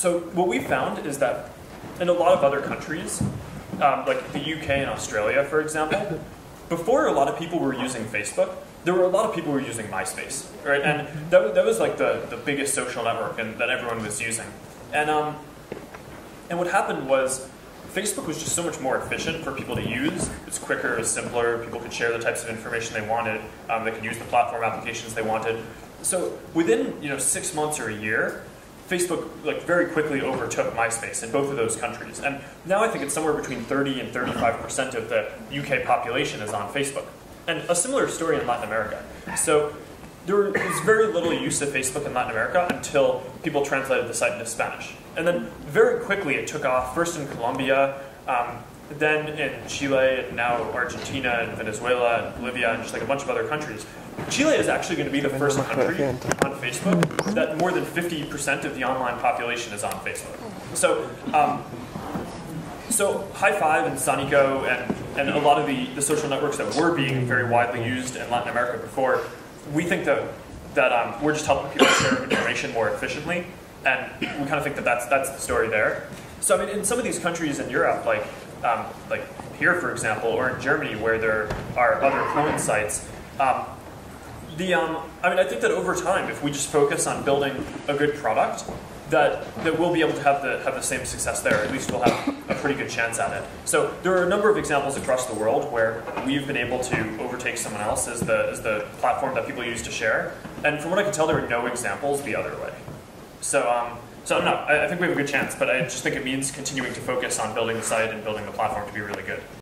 So what we found is that in a lot of other countries, like the UK and Australia, for example, before a lot of people were using Facebook, there were a lot of people who were using MySpace, right? And that was like the biggest social network that everyone was using. And what happened was Facebook was just so much more efficient for people to use. It's quicker, it's simpler, people could share the types of information they wanted, they could use the platform applications they wanted. So within 6 months or a year, Facebook very quickly overtook MySpace in both of those countries. And now I think it's somewhere between 30 and 35% of the UK population is on Facebook. And a similar story in Latin America. So there was very little use of Facebook in Latin America until people translated the site into Spanish. And then very quickly it took off, first in Colombia, then in Chile, and now Argentina, and Venezuela, and Bolivia, and just like a bunch of other countries. Chile is actually going to be the first country on Facebook that more than 50% of the online population is on Facebook. So, so High Five and Sonico and a lot of the social networks that were being very widely used in Latin America before, we think that we're just helping people share information more efficiently, and we kind of think that that's the story there. So I mean, in some of these countries in Europe, like here, for example, or in Germany, where there are other clone sites, I think that over time, if we just focus on building a good product, that we'll be able to have the same success there. At least we'll have a pretty good chance at it. So there are a number of examples across the world where we've been able to overtake someone else as the platform that people use to share. And from what I can tell, there are no examples the other way. So I think we have a good chance, but I just think it means continuing to focus on building the site and building the platform to be really good.